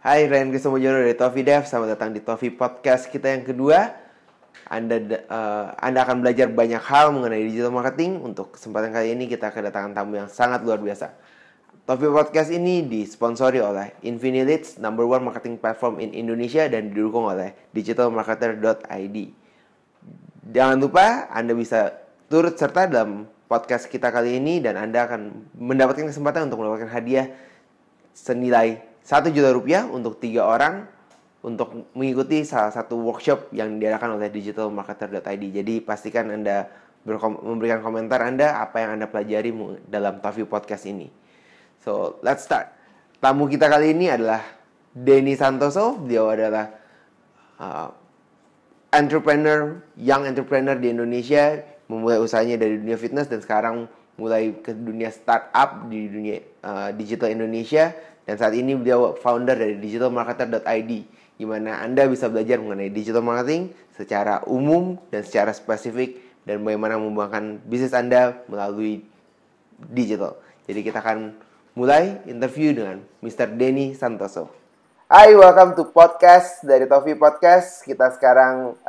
Hai, Ryan Kristomojono dari Tofi Dev. Selamat datang di Tofi Podcast kita yang kedua. Anda akan belajar banyak hal mengenai digital marketing. Untuk kesempatan kali ini kita kedatangan tamu yang sangat luar biasa. Tofi Podcast ini disponsori oleh Infinity, number one marketing platform in Indonesia, dan didukung oleh digitalmarketer.id. Jangan lupa Anda bisa turut serta dalam podcast kita kali ini, dan Anda akan mendapatkan kesempatan untuk mendapatkan hadiah senilai Rp1 juta untuk 3 orang untuk mengikuti salah satu workshop yang diadakan oleh digitalmarketer.id. Jadi pastikan Anda memberikan komentar Anda apa yang Anda pelajari dalam Tofi Podcast ini. So, let's start. Tamu kita kali ini adalah Denny Santoso. Dia adalah young entrepreneur di Indonesia, memulai usahanya dari dunia fitness dan sekarang mulai ke dunia startup di dunia digital Indonesia. Dan saat ini beliau founder dari digitalmarketer.id, di mana Anda bisa belajar mengenai digital marketing secara umum dan secara spesifik, dan bagaimana mengembangkan bisnis Anda melalui digital. Jadi kita akan mulai interview dengan Mr. Denny Santoso. Hai, welcome to podcast dari Tofi Podcast. Kita sekarang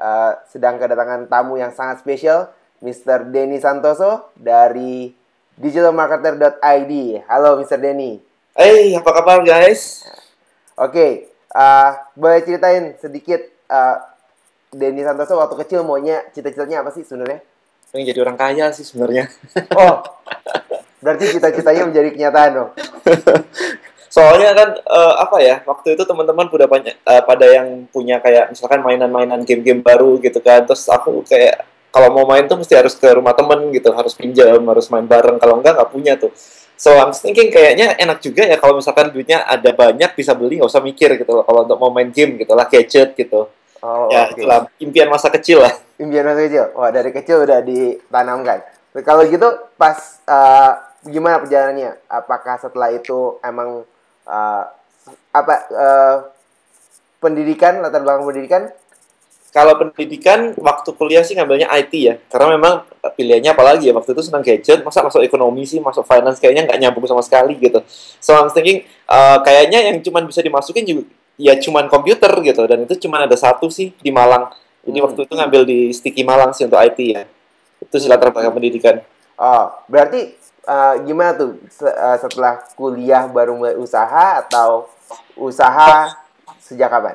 sedang kedatangan tamu yang sangat spesial, Mr. Denny Santoso dari digitalmarketer.id. Halo Mr. Denny. Hey, apa kabar guys? Oke, boleh ceritain sedikit Denny Santoso waktu kecil maunya cita-citanya apa sih sebenarnya? Pengen jadi orang kaya sih sebenarnya. Oh, berarti cita-citanya menjadi kenyataan dong. Soalnya kan waktu itu teman-teman udah banyak pada yang punya kayak misalkan mainan-mainan game-game baru gitu kan. Terus aku kayak kalau mau main tuh mesti harus ke rumah temen gitu, harus pinjam, harus main bareng. Kalau enggak punya tuh. So I'm thinking kayaknya enak juga ya kalau misalkan duitnya ada banyak bisa beli, nggak usah mikir gitu loh. Kalau untuk mau main game gitu lah, gadget gitu. Oh, Ya okay. Itulah impian masa kecil lah. Impian masa kecil? Wah, dari kecil udah ditanamkan. Kalau gitu pas gimana perjalanannya? Apakah setelah itu emang pendidikan, latar belakang pendidikan? Kalau pendidikan, waktu kuliah sih ngambilnya IT ya. Karena memang pilihannya apalagi ya, waktu itu senang gadget, masa masuk ekonomi sih, masuk finance kayaknya nggak nyambung sama sekali gitu. So I'm thinking, kayaknya yang cuma bisa dimasukin juga, ya cuma komputer gitu. Dan itu cuma ada satu sih di Malang. Jadi waktu itu ngambil di Sticky Malang sih untuk IT ya. Itu sih latar belakang pendidikan. Oh, berarti gimana tuh setelah kuliah baru mulai usaha atau usaha sejak kapan?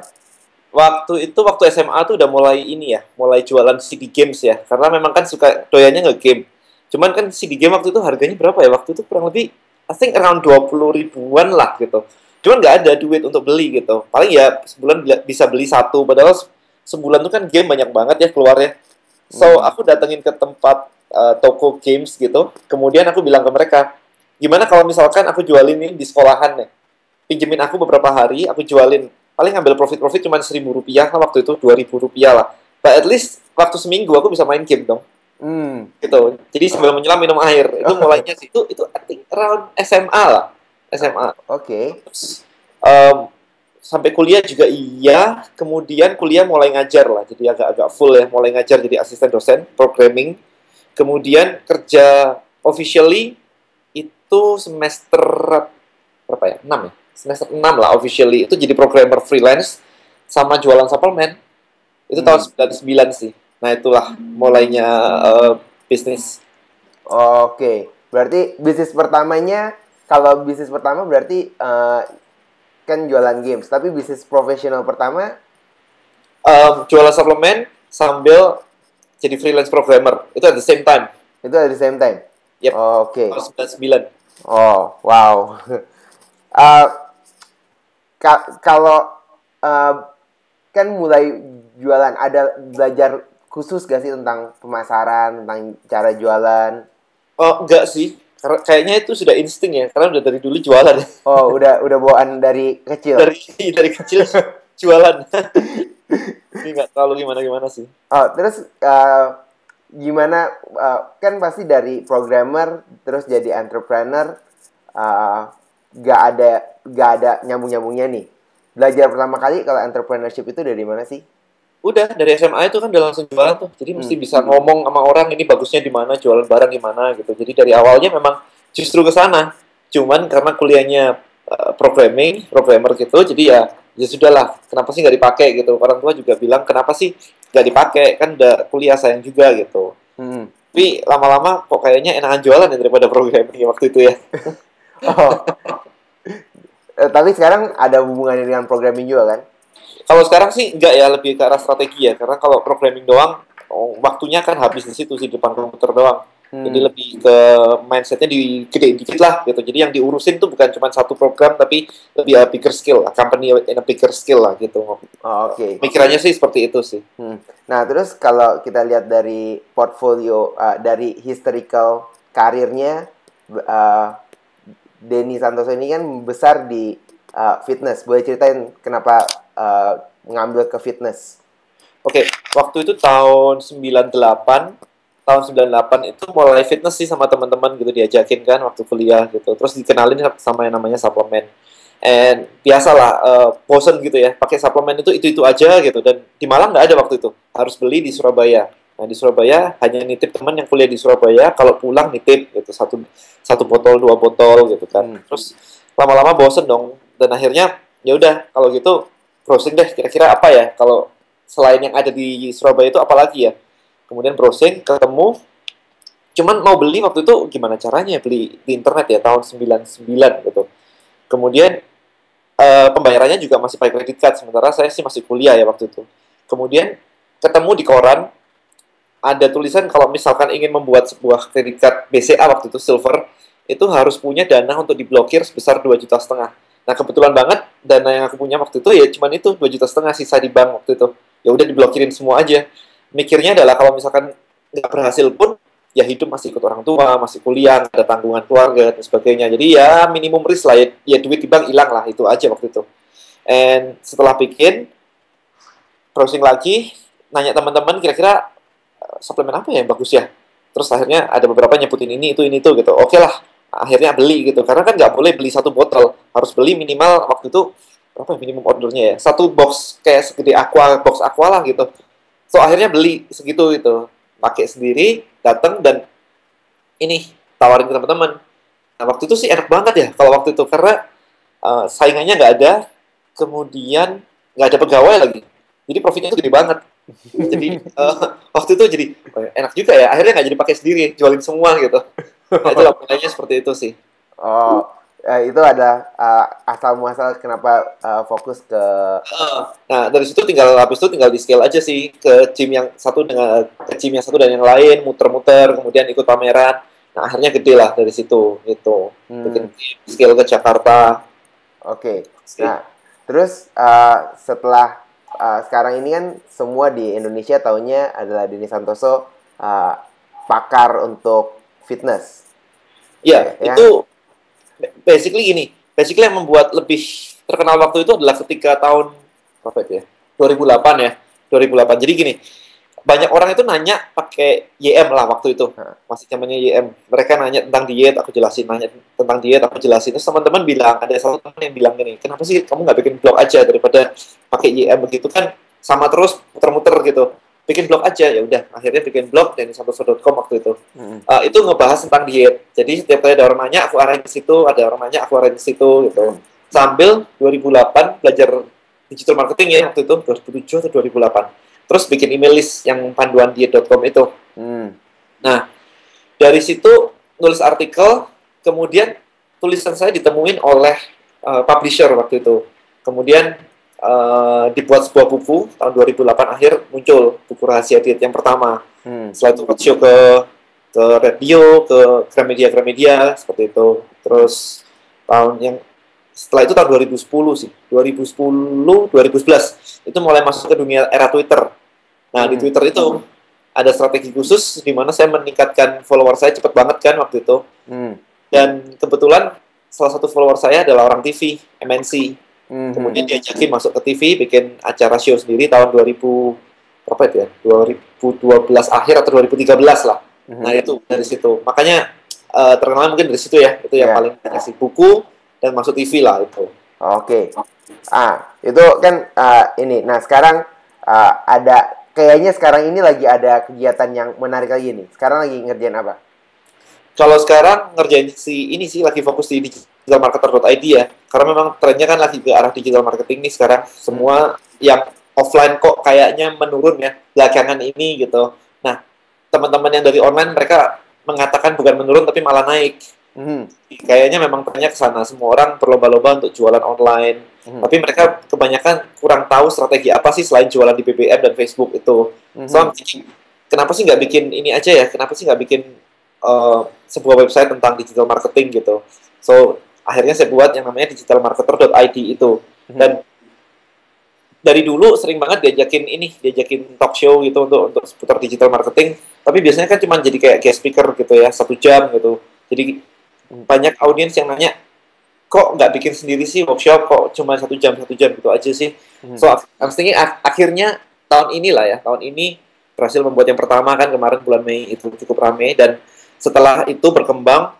Waktu SMA tuh udah mulai ini ya, mulai jualan CD games ya. Karena memang kan suka doyannya nge-game. Cuman kan CD game waktu itu harganya berapa ya? Waktu itu kurang lebih, I think around 20 ribuan lah gitu. Cuman nggak ada duit untuk beli gitu. Paling ya sebulan bisa beli satu. Padahal sebulan tuh kan game banyak banget ya keluarnya. So, aku datengin ke tempat toko games gitu. Kemudian aku bilang ke mereka, gimana kalau misalkan aku jualin ini di sekolahan nih. Pinjemin aku beberapa hari, aku jualin. Paling ngambil profit cuma Rp1.000 lah waktu itu, Rp2.000 lah. But at least waktu seminggu aku bisa main game dong. Gitu. Jadi sambil menyelam minum air. Itu mulainya sih. Itu I think around SMA lah. SMA. Oke. Sampai kuliah juga iya. Kemudian kuliah mulai ngajar lah. Jadi agak-agak full ya. Mulai ngajar jadi asisten dosen, programming. Kemudian kerja officially itu semester berapa ya? 6 ya? Semester 6 lah officially. Itu jadi programmer freelance sama jualan suplemen. Itu tahun 99 sih. Nah, itulah mulainya bisnis. Oke. Berarti bisnis pertamanya, kalau bisnis pertama berarti kan jualan games. Tapi bisnis profesional pertama? Jualan suplemen sambil jadi freelance programmer. Itu at the same time. Itu at the same time? Yep. Oke. Tahun 99. Oh, wow. Kalau kan mulai jualan, ada belajar khusus gak sih tentang pemasaran, tentang cara jualan? Oh, enggak sih. Kayaknya itu sudah insting ya, karena udah dari dulu jualan. Oh, udah bawaan dari kecil. Dari kecil jualan. Ini nggak terlalu gimana sih. Oh, terus gimana? Kan pasti dari programmer terus jadi entrepreneur, gak ada nyambungnya nih. Belajar pertama kali kalau entrepreneurship itu dari mana sih? Udah dari SMA itu kan udah langsung jualan tuh, jadi mesti bisa ngomong sama orang ini bagusnya di mana, jualan barang di mana gitu. Jadi dari awalnya memang justru ke sana. Cuman karena kuliahnya programmer gitu, jadi ya sudahlah, kenapa sih nggak dipakai gitu. Orang tua juga bilang kenapa sih nggak dipakai, kan udah kuliah sayang juga gitu. Tapi lama-lama kok kayaknya enakan jualan ya daripada programming waktu itu ya. Oh, tapi sekarang ada hubungannya dengan programming juga kan? Kalau sekarang sih enggak ya, lebih ke arah strategi ya. Karena kalau programming doang, waktunya kan habis di situ sih, depan komputer doang. Jadi lebih ke mindsetnya digedein dikit lah gitu. Jadi yang diurusin tuh bukan cuma satu program, tapi lebih bigger skill lah. Company in a bigger skill lah gitu. Oh, oke. Pikirannya sih seperti itu sih. Nah, terus kalau kita lihat dari portfolio, dari historical karirnya, Denny Santoso ini kan besar di fitness. Boleh ceritain kenapa ngambil ke fitness? Oke, waktu itu tahun 98, itu mulai fitness sih sama teman-teman gitu, diajakin kan waktu kuliah gitu. Terus dikenalin sama yang namanya suplemen. And biasalah bosen gitu ya, pakai suplemen itu aja gitu. Dan di Malang nggak ada waktu itu, harus beli di Surabaya. Nah di Surabaya hanya nitip teman yang kuliah di Surabaya, kalau pulang nitip gitu, satu botol 2 botol gitu kan. Terus lama-lama bosen dong, dan akhirnya ya udah kalau gitu browsing deh kira-kira apa ya kalau selain yang ada di Surabaya itu apalagi ya. Kemudian browsing ketemu, cuman mau beli waktu itu gimana caranya beli di internet ya, tahun 99 gitu. Kemudian pembayarannya juga masih pakai kredit card, sementara saya sih masih kuliah ya waktu itu. Kemudian ketemu di koran ada tulisan kalau misalkan ingin membuat sebuah kredit card BCA waktu itu silver, itu harus punya dana untuk diblokir sebesar 2,5 juta. Nah kebetulan banget dana yang aku punya waktu itu ya cuman itu 2,5 juta sisa di bank waktu itu. Ya udah diblokirin semua aja. Mikirnya adalah kalau misalkan nggak berhasil pun ya hidup masih ikut orang tua, masih kuliah, ada tanggungan keluarga dan sebagainya. Jadi ya minimum risk lah, ya duit di bank hilang lah, itu aja waktu itu. And setelah bikin browsing lagi, nanya teman-teman kira-kira suplemen apa ya yang bagus ya. Terus akhirnya ada beberapa nyebutin ini itu gitu. Oke lah, akhirnya beli gitu. Karena kan nggak boleh beli satu botol, harus beli minimal waktu itu berapa ya minimum ordernya ya? Satu box kayak segede box aqua lah gitu. So akhirnya beli segitu gitu, pakai sendiri, datang dan ini tawarin ke teman-teman. Nah waktu itu sih enak banget ya kalau waktu itu karena saingannya nggak ada, kemudian nggak ada pegawai lagi, jadi profitnya itu gede banget. Jadi waktu itu jadi enak juga ya, akhirnya nggak jadi pakai sendiri, jualin semua gitu. Nah itu mulainya seperti itu sih. Oh, itu ada asal muasal kenapa fokus ke. Nah dari situ habis itu tinggal di scale aja sih ke gym yang satu dan yang lain, muter-muter, kemudian ikut pameran. Nah akhirnya gede lah dari situ gitu. Bikin scale ke Jakarta. Oke. Nah terus setelah sekarang ini kan semua di Indonesia taunya adalah Denny Santoso pakar untuk fitness. Ya, itu basically gini. Basically yang membuat lebih terkenal waktu itu adalah ketika tahun berapa itu ya? 2008 ya. 2008. Jadi gini, banyak orang itu nanya pakai YM lah waktu itu. Masih zamannya YM. Mereka nanya tentang diet, aku jelasin. Nanya tentang diet, aku jelasin. Terus teman-teman bilang, ada satu teman yang bilang gini, kenapa sih kamu nggak bikin blog aja daripada pakai YM begitu kan sama terus muter-muter gitu. Bikin blog aja, ya udah. Akhirnya bikin blog dennysantoso.com waktu itu. Itu ngebahas tentang diet. Jadi setiap kali ada orang nanya, aku arahin ke situ. Ada orang nanya, aku arahin ke situ gitu. Sambil 2008 belajar digital marketing ya waktu itu 2007 atau 2008. Terus bikin email list yang panduandiet.com itu. Nah, dari situ nulis artikel, kemudian tulisan saya ditemuin oleh publisher waktu itu. Kemudian dibuat sebuah buku tahun 2008 akhir muncul buku rahasia diet yang pertama. Setelah itu roadshow ke radio, ke Gramedia seperti itu. Terus setelah itu tahun 2010 sih, 2010, 2011 itu mulai masuk ke dunia era Twitter. Nah di Twitter itu ada strategi khusus di mana saya meningkatkan follower saya cepet banget kan waktu itu. Dan kebetulan salah satu follower saya adalah orang TV, MNC. Kemudian diajakin masuk ke TV, bikin acara show sendiri tahun 2000 berapa itu ya? 2012 akhir atau 2013 lah. Nah itu dari situ. Makanya terkenal mungkin dari situ ya. Itu yang paling kasih buku dan masuk TV lah itu. Oke. Itu kan ini. Nah sekarang ada kayaknya sekarang ini lagi ada kegiatan yang menarik lagi nih. Sekarang lagi ngerjain apa? Kalau sekarang ngerjain ini sih lagi fokus di digital digitalmarketer.id ya. Karena memang trennya kan lagi ke arah digital marketing nih sekarang. Semua yang offline kok kayaknya menurun ya belakangan ini gitu. Nah, teman-teman yang dari online mereka mengatakan bukan menurun tapi malah naik. Kayaknya memang trennya ke sana. Semua orang berlomba-lomba untuk jualan online. Tapi mereka kebanyakan kurang tahu strategi apa sih selain jualan di BBM dan Facebook itu. So, kenapa sih nggak bikin ini aja ya? Kenapa sih nggak bikin sebuah website tentang digital marketing gitu? So, akhirnya saya buat yang namanya digitalmarketer.id itu. Dan dari dulu sering banget diajakin talk show gitu untuk seputar digital marketing. Tapi biasanya kan cuma jadi kayak guest speaker gitu ya, 1 jam gitu. Jadi banyak audiens yang nanya, kok nggak bikin sendiri sih workshop, kok cuma 1 jam gitu aja sih. So, I'm thinking akhirnya tahun ini berhasil membuat yang pertama kan kemarin bulan Mei itu cukup ramai, dan setelah itu berkembang,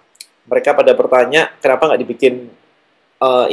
mereka pada bertanya kenapa nggak dibikin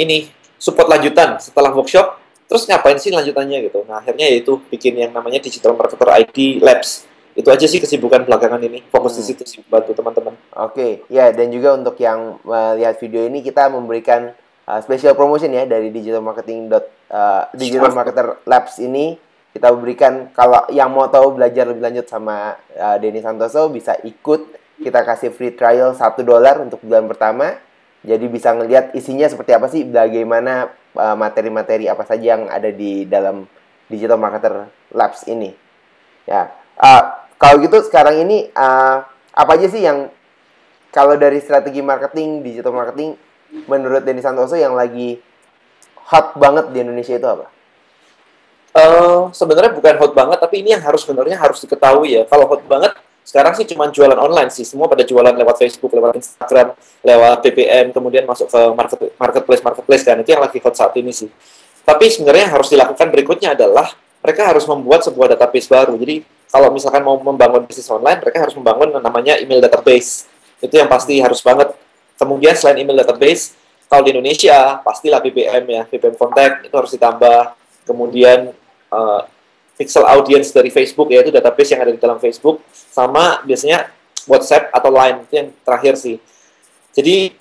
ini support lanjutan setelah workshop, terus ngapain sih lanjutannya gitu. Nah akhirnya yaitu bikin yang namanya Digital Marketer ID Labs. Itu aja sih kesibukan belakangan ini, fokus di situ sih bantu teman-teman. Oke, ya, dan juga untuk yang melihat video ini kita memberikan special promotion ya dari Digital Marketer Labs ini. Kita berikan, kalau yang mau tahu belajar lebih lanjut sama Denny Santoso bisa ikut. Kita kasih free trial $1 untuk bulan pertama. Jadi bisa ngelihat isinya seperti apa sih, bagaimana materi-materi apa saja yang ada di dalam Digital Marketer Labs ini. Ya, kalau gitu sekarang ini apa aja sih yang, kalau dari strategi marketing, digital marketing, menurut Denny Santoso yang lagi hot banget di Indonesia itu apa? Sebenarnya bukan hot banget, tapi ini yang sebenarnya harus diketahui ya. Kalau hot banget sekarang sih cuma jualan online sih. Semua pada jualan lewat Facebook, lewat Instagram, lewat BBM, kemudian masuk ke marketplace kan. Itu yang lagi hot saat ini sih. Tapi sebenarnya yang harus dilakukan berikutnya adalah mereka harus membuat sebuah database baru. Jadi kalau misalkan mau membangun bisnis online, mereka harus membangun yang namanya email database. Itu yang pasti harus banget. Kemudian selain email database, kalau di Indonesia pastilah BBM ya, BBM contact itu harus ditambah. Kemudian pixel audience dari Facebook, yaitu database yang ada di dalam Facebook, sama biasanya WhatsApp atau Line, itu yang terakhir sih. Jadi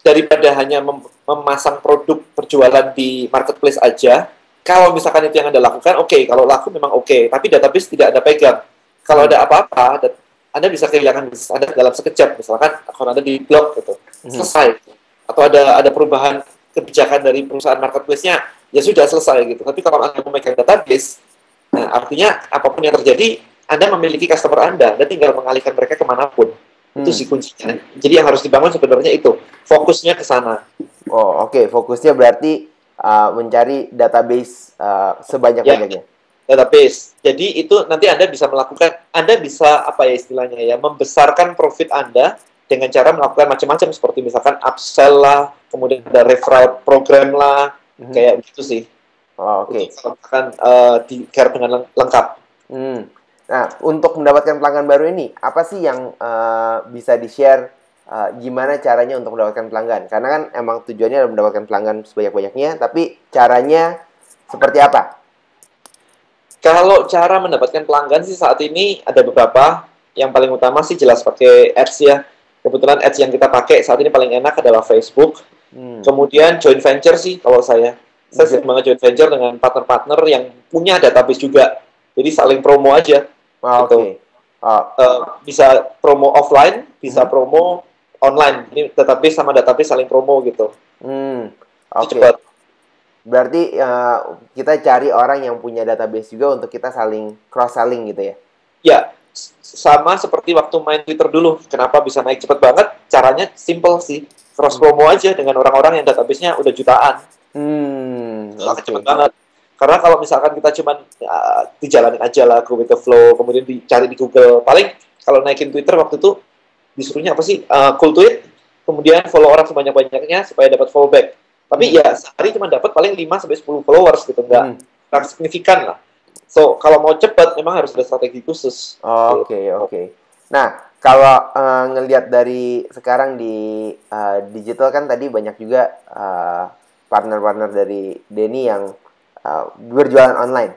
daripada hanya memasang produk berjualan di marketplace aja, kalau misalkan itu yang Anda lakukan, oke. Kalau laku memang oke, tapi database tidak Anda pegang. Kalau ada apa-apa, Anda bisa kehilangan bisnis Anda dalam sekejap. Misalkan akun Anda di blok gitu, selesai. Atau ada perubahan kebijakan dari perusahaan marketplace-nya, ya sudah selesai gitu. Tapi kalau Anda memegang database, nah artinya apapun yang terjadi, Anda memiliki customer Anda tinggal mengalihkan mereka kemanapun. Itu sih kuncinya. Jadi yang harus dibangun sebenarnya itu, fokusnya ke sana. Oh, oke. Fokusnya berarti mencari database sebanyak-banyaknya. Database. Jadi itu nanti Anda bisa apa ya istilahnya ya, membesarkan profit Anda dengan cara melakukan macam-macam, seperti misalkan upsell lah, kemudian ada referral program lah, kayak gitu sih. Oh, oke. Akan digarap dengan lengkap. Nah, untuk mendapatkan pelanggan baru ini, apa sih yang bisa di-share, gimana caranya untuk mendapatkan pelanggan? Karena kan emang tujuannya adalah mendapatkan pelanggan sebanyak-banyaknya, tapi caranya seperti apa? Kalau cara mendapatkan pelanggan sih saat ini ada beberapa. Yang paling utama sih jelas pakai ads ya. Kebetulan ads yang kita pakai saat ini paling enak adalah Facebook. Kemudian joint venture sih kalau saya. Saya sering banget joint venture dengan partner-partner yang punya database juga. Jadi saling promo aja. Gitu. Bisa promo offline, bisa promo online. Ini database sama database saling promo gitu. Cepat. Berarti kita cari orang yang punya database juga untuk kita saling cross-selling gitu ya? Ya, sama seperti waktu main Twitter dulu. Kenapa bisa naik cepat banget? Caranya simple sih. Cross-promo aja dengan orang-orang yang database-nya udah jutaan. Cepat banget. Karena kalau misalkan kita cuma dijalanin aja lah, go with the flow, kemudian dicari di Google. Paling kalau naikin Twitter waktu itu, disuruhnya apa sih? Cool tweet, kemudian follow orang sebanyak-banyaknya supaya dapat follow back. Tapi ya sehari cuma dapat paling 5-10 followers gitu, nggak signifikan lah. So kalau mau cepat memang harus ada strategi khusus. Oke. Nah, kalau ngelihat dari sekarang di digital kan tadi banyak juga partner-partner dari Denny yang berjualan online.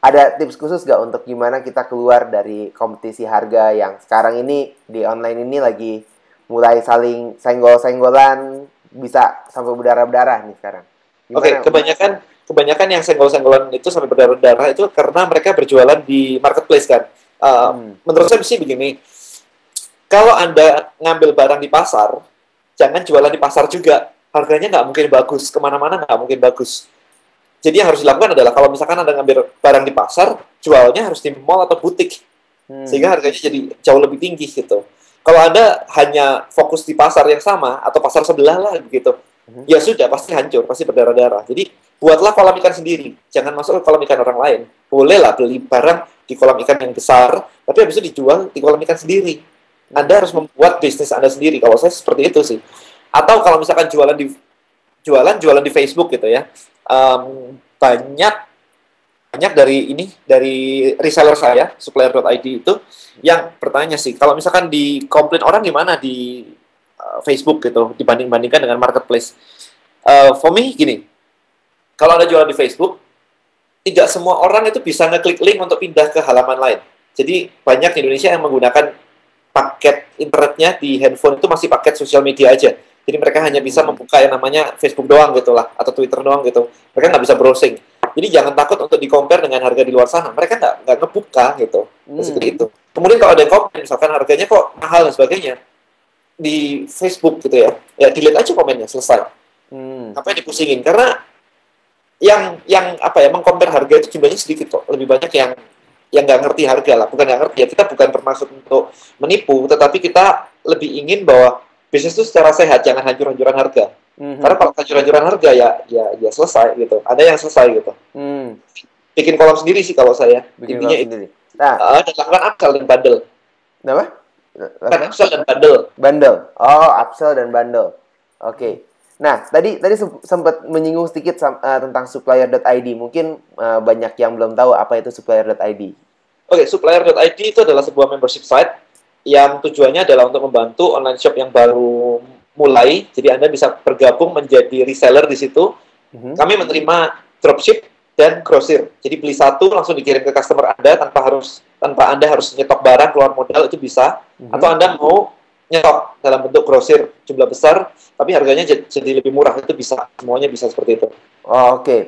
Ada tips khusus nggak untuk gimana kita keluar dari kompetisi harga yang sekarang ini di online ini lagi mulai saling senggol-senggolan, bisa sampai berdarah-darah nih sekarang? Oke, Gimana? kebanyakan yang senggol-senggolan itu sampai berdarah-darah itu karena mereka berjualan di marketplace kan. Hmm. Menurut saya sih begini, kalau Anda ngambil barang di pasar, jangan jualan di pasar juga. Harganya nggak mungkin bagus, kemana-mana nggak mungkin bagus. Jadi yang harus dilakukan adalah kalau misalkan Anda ngambil barang di pasar, jualnya harus di mall atau butik. Hmm. Sehingga harganya jadi jauh lebih tinggi gitu. Kalau Anda hanya fokus di pasar yang sama atau pasar sebelah lah begitu, Hmm. ya sudah pasti hancur, pasti berdarah-darah. Jadi buatlah kolam ikan sendiri, jangan masuk ke kolam ikan orang lain. Bolehlah beli barang di kolam ikan yang besar, tapi habis itu dijual di kolam ikan sendiri. Anda harus membuat bisnis Anda sendiri. Kalau saya seperti itu sih. Atau kalau misalkan jualan di Facebook gitu ya, banyak banyak dari reseller saya supplier.id itu yang bertanya sih kalau misalkan di komplain orang gimana di Facebook gitu dibanding-bandingkan dengan marketplace. For me gini, kalau Anda jualan di Facebook, tidak semua orang itu bisa ngeklik link untuk pindah ke halaman lain. Jadi banyak di Indonesia yang menggunakan paket internetnya di handphone itu masih paket sosial media aja. Jadi mereka hanya bisa membuka yang namanya Facebook doang gitu lah, atau Twitter doang gitu. Mereka nggak bisa browsing. Jadi jangan takut untuk di-compare dengan harga di luar sana. Mereka nggak ngebuka gitu. Seperti itu. Kemudian kalau ada yang komen, misalkan harganya kok mahal dan sebagainya, di Facebook gitu ya, ya delete aja komennya, selesai. Apa yang dipusingin? Karena yang apa ya, mengcompare harga itu jumlahnya sedikit kok. Lebih banyak yang nggak ngerti harga lah, bukan nggak ngerti ya, kita bukan bermaksud untuk menipu, tetapi kita lebih ingin bahwa bisnis itu secara sehat, jangan hancur-hancuran harga. Karena kalau hancur-hancuran harga ya selesai gitu, ada yang selesai gitu. Bikin kolam sendiri sih kalau saya, Bikin intinya kolam itu. sendiri. Nah, Dan lakukan upsell dan bundle. apa? Kan upsell dan bundle. Bundle. Oh, upsell dan bundle. Oke. Nah, tadi sempat menyinggung sedikit tentang supplier.id. Mungkin banyak yang belum tahu apa itu supplier.id. Oke, supplier.id itu adalah sebuah membership site yang tujuannya adalah untuk membantu online shop yang baru mulai. Jadi Anda bisa bergabung menjadi reseller di situ. Kami menerima dropship dan grosir. Jadi beli satu langsung dikirim ke customer Anda tanpa Anda harus nyetok barang keluar modal, itu bisa. Atau Anda mau nyetok dalam bentuk grosir jumlah besar tapi harganya jadi lebih murah, itu bisa. Semuanya bisa seperti itu. Oh, oke.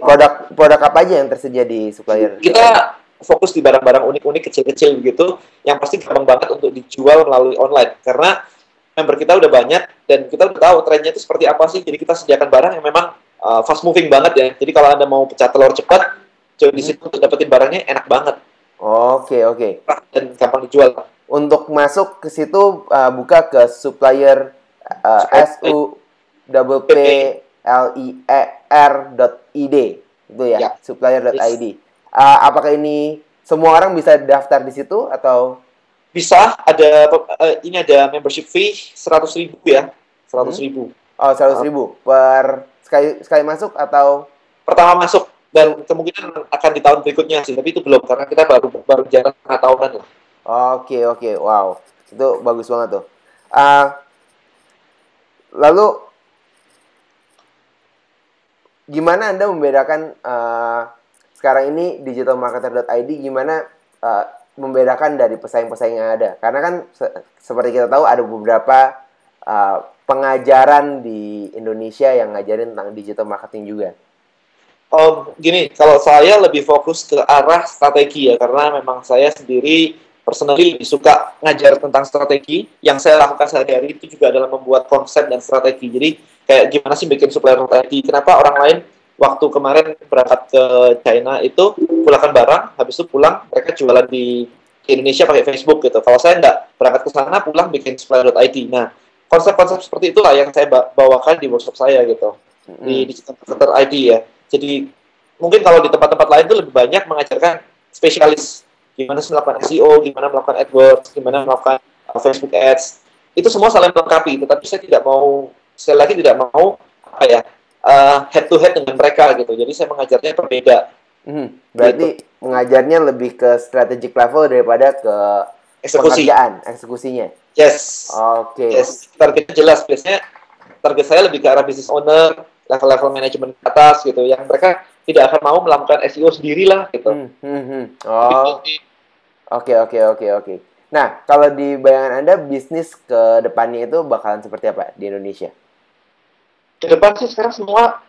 Produk apa aja yang tersedia di supplier? Kita fokus di barang-barang unik-unik kecil-kecil begitu yang pasti gampang banget untuk dijual melalui online karena member kita udah banyak dan kita udah tahu trennya itu seperti apa sih. Jadi kita sediakan barang yang memang fast moving banget ya. Jadi kalau Anda mau pecah telur cepat, coba di situ untuk dapetin barangnya enak banget. Oke. Dan gampang dijual. Untuk masuk ke situ buka ke supplier supplier.id itu ya, supplier.id. Apakah ini semua orang bisa daftar di situ atau bisa? Ini ada membership fee 100.000 ya, 100.000. Oh, 100.000 per sekali masuk atau pertama masuk, dan kemungkinan akan di tahun berikutnya sih, tapi itu belum karena kita baru jalan setengah tahunan lah. Oke, wow, itu bagus banget tuh. Lalu gimana Anda membedakan sekarang ini digitalmarketer.id, gimana membedakan dari pesaing-pesaing yang ada? Karena kan seperti kita tahu ada beberapa pengajaran di Indonesia yang ngajarin tentang digital marketing juga. Gini, kalau saya lebih fokus ke arah strategi ya, karena memang saya sendiri personally lebih suka ngajar tentang strategi. Yang saya lakukan sehari-hari itu juga adalah membuat konsep dan strategi. Jadi kayak gimana sih bikin supplier strategi? Kenapa orang lain waktu kemarin berangkat ke China itu pulangkan barang, habis itu pulang mereka jualan di Indonesia pakai Facebook gitu. Kalau saya nggak berangkat ke sana, pulang bikin supplier.id. Nah, konsep-konsep seperti itulah yang saya bawakan di workshop saya gitu, di Digital Marketer ID ya. Jadi mungkin kalau di tempat-tempat lain itu lebih banyak mengajarkan spesialis gimana melakukan SEO, gimana melakukan AdWords, gimana melakukan Facebook Ads. Itu semua saling melengkapi, tetapi saya sekali lagi tidak mau apa ya, head to head dengan mereka gitu. Jadi saya mengajarnya berbeda. Berarti gitu. Mengajarnya lebih ke strategic level daripada ke eksekusinya. Yes. Oke. Yes. Targetnya jelas. Biasanya target saya lebih ke arah business owner, level-level manajemen atas gitu, yang mereka tidak akan mau melakukan SEO sendirilah gitu. Oh. Oke. Nah, kalau di bayangan Anda bisnis ke depannya itu bakalan seperti apa di Indonesia? ke depan sih sekarang semua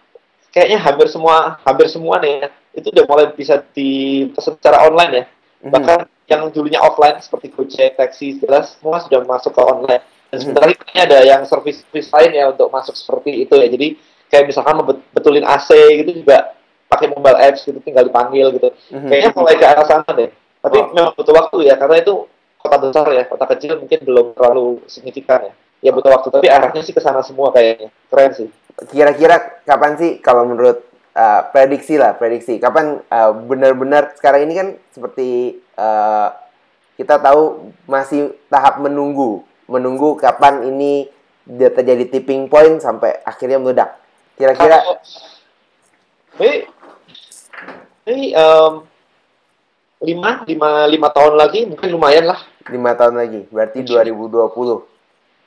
kayaknya hampir semua nih ya, itu udah mulai bisa dipesan secara online ya. Bahkan yang dulunya offline seperti Gojek, taksi, jelas semua sudah masuk ke online. Dan sebentar lagi ada yang service lain ya untuk masuk seperti itu ya. Jadi kayak misalkan betulin AC gitu juga pakai mobile apps gitu, tinggal dipanggil gitu. Kayaknya mulai ke arah sana deh. Tapi memang butuh waktu ya, karena itu kota besar ya, kota kecil mungkin belum terlalu signifikan ya. Ya butuh waktu, tapi arahnya sih ke sana semua kayaknya. Keren sih. Kira-kira kapan sih kalau menurut prediksi kapan benar-benar sekarang ini kan seperti kita tahu masih tahap menunggu kapan ini dia terjadi tipping point sampai akhirnya meledak. Kira-kira ini 5 tahun lagi mungkin lumayan lah. 5 tahun lagi, berarti 2020.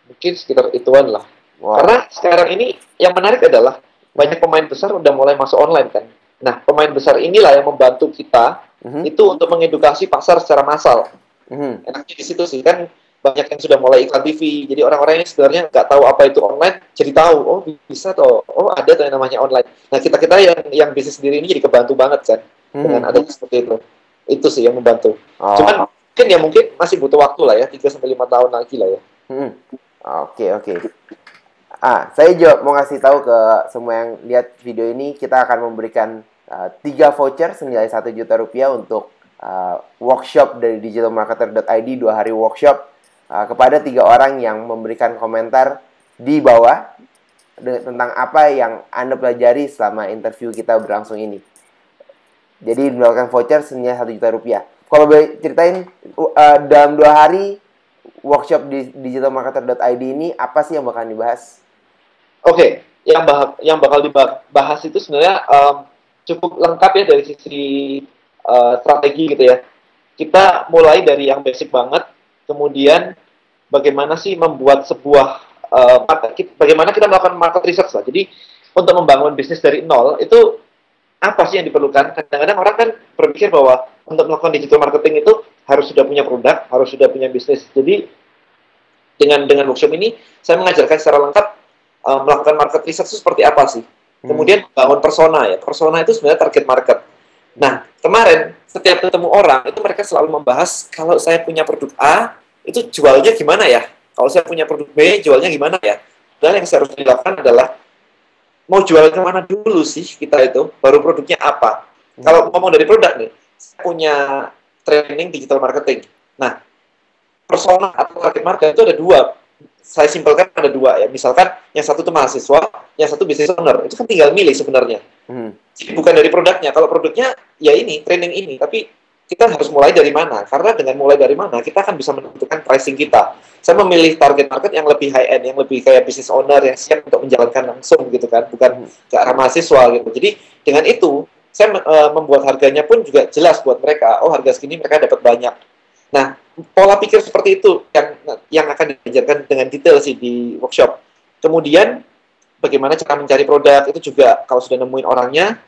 Mungkin sekitar ituan lah. Wow. Karena sekarang ini yang menarik adalah banyak pemain besar udah mulai masuk online kan. Nah, pemain besar inilah yang membantu kita itu untuk mengedukasi pasar secara massal. Enaknya di situ sih kan, banyak yang sudah mulai iklan TV. Jadi orang-orang yang sebenarnya nggak tahu apa itu online jadi tahu, oh bisa toh, oh ada tuh yang namanya online. Nah, kita yang bisnis sendiri ini jadi kebantu banget kan dengan adanya seperti itu. Itu sih yang membantu. Cuman mungkin masih butuh waktu lah ya, 3-5 tahun lagi lah ya. Oke. Saya juga mau ngasih tahu ke semua yang lihat video ini, kita akan memberikan 3 voucher senilai 1 juta rupiah untuk workshop dari digitalmarketer.id, 2 hari workshop kepada 3 orang yang memberikan komentar di bawah tentang apa yang Anda pelajari selama interview kita berlangsung ini. Jadi mendapatkan voucher senilai 1 juta rupiah. Kalau boleh ceritain dalam 2 hari workshop di digitalmarketer.id ini apa sih yang bakal dibahas? Oke, yang bakal dibahas itu sebenarnya cukup lengkap ya dari sisi strategi gitu ya. Kita mulai dari yang basic banget, kemudian bagaimana sih membuat sebuah bagaimana kita melakukan market research lah. Jadi untuk membangun bisnis dari nol itu apa sih yang diperlukan? Kadang-kadang orang kan berpikir bahwa untuk melakukan digital marketing itu harus sudah punya produk, harus sudah punya bisnis. Jadi dengan workshop ini saya mengajarkan secara lengkap melakukan market research itu seperti apa sih. Kemudian bangun persona ya. Persona itu sebenarnya target market. Nah, kemarin setiap ketemu orang itu mereka selalu membahas kalau saya punya produk A, itu jualnya gimana ya? Kalau saya punya produk B, jualnya gimana ya? Dan yang harus dilakukan adalah mau jual kemana dulu sih kita itu, baru produknya apa. Kalau ngomong dari produk nih, saya punya training digital marketing. Nah, persona atau target market itu ada 2. Saya simpelkan ada 2 ya. Misalkan yang satu itu mahasiswa, yang satu business owner. Itu kan tinggal milih sebenarnya. Jadi bukan dari produknya. Kalau produknya ya ini, training ini. Tapi kita harus mulai dari mana? Karena dengan mulai dari mana, kita akan bisa menentukan pricing kita. Saya memilih target market yang lebih high end, yang lebih kayak business owner, yang siap untuk menjalankan langsung gitu kan. Bukan ke arah mahasiswa gitu. Jadi dengan itu, saya membuat harganya pun juga jelas buat mereka. Oh, harga segini mereka dapat banyak. Nah, pola pikir seperti itu yang akan diajarkan dengan detail sih di workshop. Kemudian bagaimana cara mencari produk itu juga kalau sudah nemuin orangnya.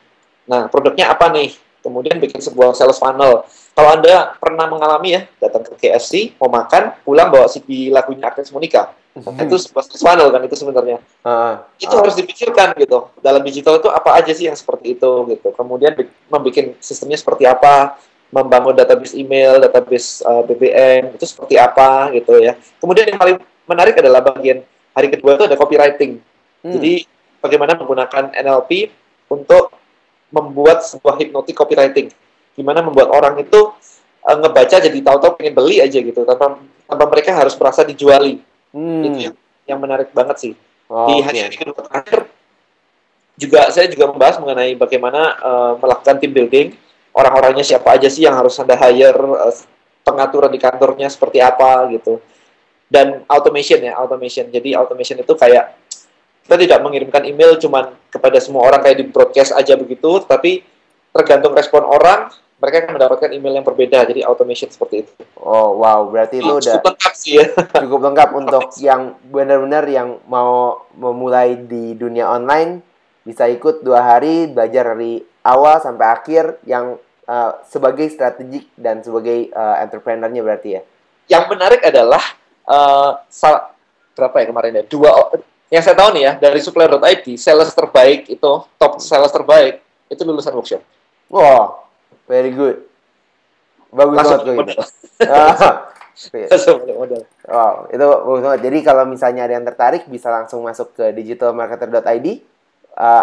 Nah, produknya apa nih? Kemudian bikin sebuah sales funnel. Kalau Anda pernah mengalami ya, datang ke KFC, mau makan, pulang bawa CD lagunya Agnes Monica. Nah, itu sebuah sales funnel kan itu sebenarnya. Itu harus dipikirkan gitu. Dalam digital itu apa aja sih yang seperti itu gitu. Kemudian membuat sistemnya seperti apa, membangun database email, database BBM, itu seperti apa gitu ya. Kemudian yang paling menarik adalah bagian hari kedua itu ada copywriting. Jadi bagaimana menggunakan NLP untuk membuat sebuah hypnotic copywriting. Gimana membuat orang itu ngebaca jadi tahu-tahu pengen beli aja gitu, tanpa mereka harus merasa dijuali. Itu yang menarik banget sih. Di hari kedua terakhir saya juga membahas mengenai bagaimana melakukan team building. Orang-orangnya siapa aja sih yang harus Anda hire, pengaturan di kantornya seperti apa gitu. Dan automation. Jadi automation itu kayak kita tidak mengirimkan email cuman kepada semua orang kayak di broadcast aja begitu, tapi tergantung respon orang, mereka akan mendapatkan email yang berbeda. Jadi automation seperti itu. Oh, wow. Berarti itu udah cukup lengkap sih ya. Cukup lengkap untuk yang benar-benar yang mau memulai di dunia online, bisa ikut 2 hari, belajar dari awal sampai akhir yang sebagai strategik dan sebagai entrepreneur-nya berarti ya. Yang menarik adalah berapa ya kemarin ya? Yang saya tahu nih ya, dari supplier.id, sales terbaik itu, top sales terbaik, itu lulusan workshop. Wow, very good. Bagus Langsung banget kok gitu. modal. Oke. Langsung modal. Wow, itu bagus banget. Jadi kalau misalnya ada yang tertarik, bisa langsung masuk ke digitalmarketer.id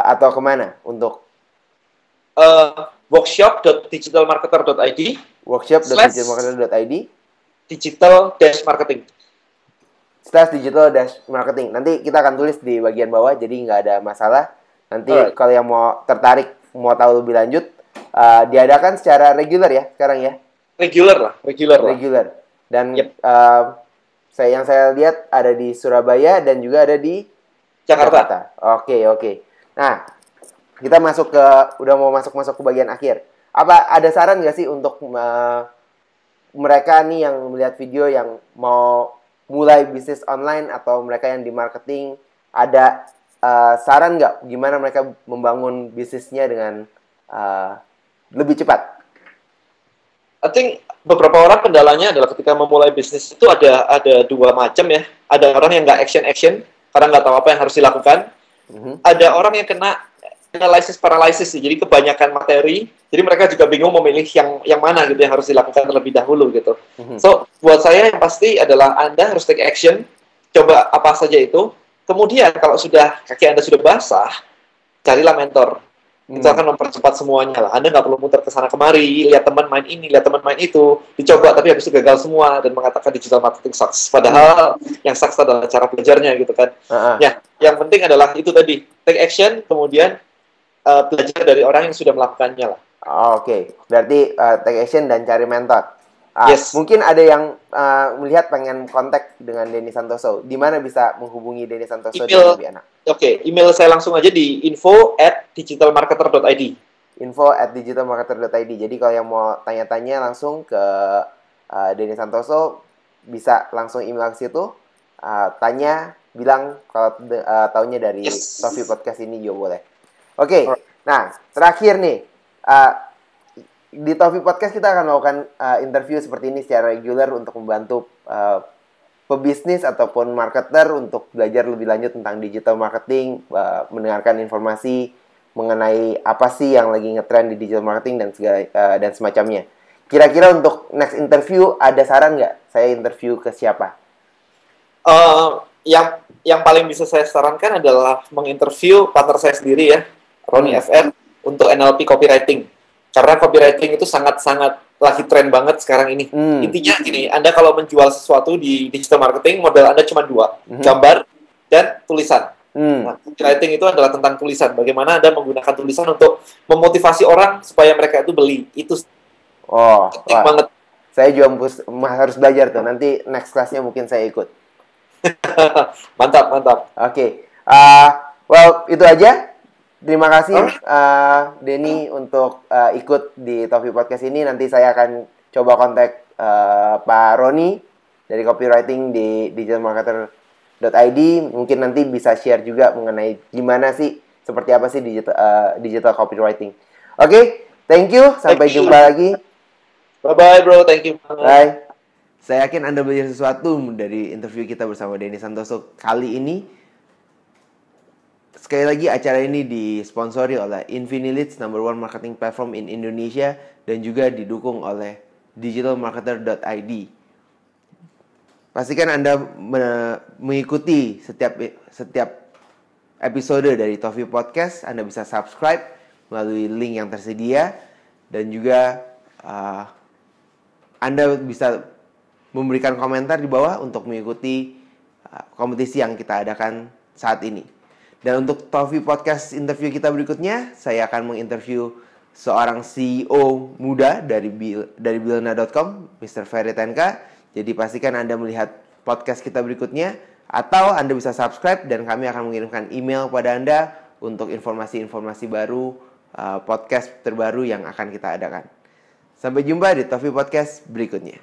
atau kemana untuk Workshop.digitalmarketer.id slash workshop.digitalmarketer.id digital-marketing. /digital-marketing. Nanti kita akan tulis di bagian bawah, jadi nggak ada masalah. Nanti Alright. kalau yang mau tertarik, mau tahu lebih lanjut, diadakan secara reguler ya sekarang ya. Regular lah. Reguler. Dan Yep. yang saya lihat ada di Surabaya dan juga ada di Jakarta. Oke. Nah, kita udah mau masuk ke bagian akhir. Apa ada saran nggak sih untuk mereka nih yang melihat video yang mau mulai bisnis online atau mereka yang di marketing, ada saran nggak gimana mereka membangun bisnisnya dengan lebih cepat? I think beberapa orang kendalanya adalah ketika memulai bisnis itu ada dua macam ya. Ada orang yang nggak action karena nggak tahu apa yang harus dilakukan. Ada orang yang kena analysis paralysis, jadi kebanyakan materi, jadi mereka juga bingung memilih yang mana gitu yang harus dilakukan terlebih dahulu gitu. So buat saya yang pasti adalah Anda harus take action, coba apa saja itu. Kemudian kalau kaki Anda sudah basah, carilah mentor. Itu akan mempercepat semuanya lah. Anda nggak perlu muter ke sana kemari, lihat teman main ini, lihat teman main itu, dicoba tapi habis itu gagal semua dan mengatakan digital marketing sucks. Padahal yang sucks adalah cara belajarnya gitu kan. Ya, yang penting adalah itu tadi, take action, kemudian belajar dari orang yang sudah melakukannya lah. Oke. Berarti take action dan cari mentor. Yes. Mungkin ada yang melihat pengen kontak dengan Denny Santoso. Di mana bisa menghubungi Denny Santoso dan lebih enak? Oke, email saya langsung aja di info@digitalmarketer.id. info@digitalmarketer.id. Jadi kalau yang mau tanya-tanya langsung ke Denny Santoso, bisa langsung email ke situ. Tanya, bilang kalau taunya dari Tofi Podcast ini juga boleh. Oke. Nah, terakhir nih. Di Tofi Podcast kita akan melakukan interview seperti ini secara reguler untuk membantu pebisnis ataupun marketer untuk belajar lebih lanjut tentang digital marketing, mendengarkan informasi mengenai apa sih yang lagi ngetrend di digital marketing dan semacamnya. Kira-kira untuk next interview ada saran nggak? Saya interview ke siapa? Yang paling bisa saya sarankan adalah menginterview partner saya sendiri ya, Roni FR, untuk NLP copywriting. Karena copywriting itu sangat-sangat lagi tren banget sekarang ini. Intinya gini, Anda kalau menjual sesuatu di digital marketing, modal Anda cuma dua, gambar dan tulisan. Nah, copywriting itu adalah tentang tulisan. Bagaimana Anda menggunakan tulisan untuk memotivasi orang supaya mereka itu beli. Itu penting banget. Saya juga harus belajar tuh. Nanti next class-nya mungkin saya ikut. Mantap. Oke. Well, itu aja. Terima kasih Denny untuk ikut di Tofi Podcast ini. Nanti saya akan coba kontak Pak Roni dari copywriting di digitalmarketer.id. Mungkin nanti bisa share juga mengenai gimana sih, seperti apa sih digital copywriting. Oke, thank you. Sampai jumpa lagi. Bye-bye bro, thank you. Bye. Saya yakin Anda belajar sesuatu dari interview kita bersama Denny Santoso kali ini. Sekali lagi, acara ini disponsori oleh Infinilids, #1 marketing platform in Indonesia, dan juga didukung oleh digitalmarketer.id. Pastikan Anda mengikuti setiap episode dari Tofi Podcast. Anda bisa subscribe melalui link yang tersedia, dan juga Anda bisa memberikan komentar di bawah untuk mengikuti kompetisi yang kita adakan saat ini. Dan untuk Tofi Podcast interview kita berikutnya, saya akan menginterview seorang CEO muda dari Bilna.com, Mr. Ferry Tenka. Jadi pastikan Anda melihat podcast kita berikutnya, atau Anda bisa subscribe dan kami akan mengirimkan email pada Anda untuk informasi-informasi baru, podcast terbaru yang akan kita adakan. Sampai jumpa di Tofi Podcast berikutnya.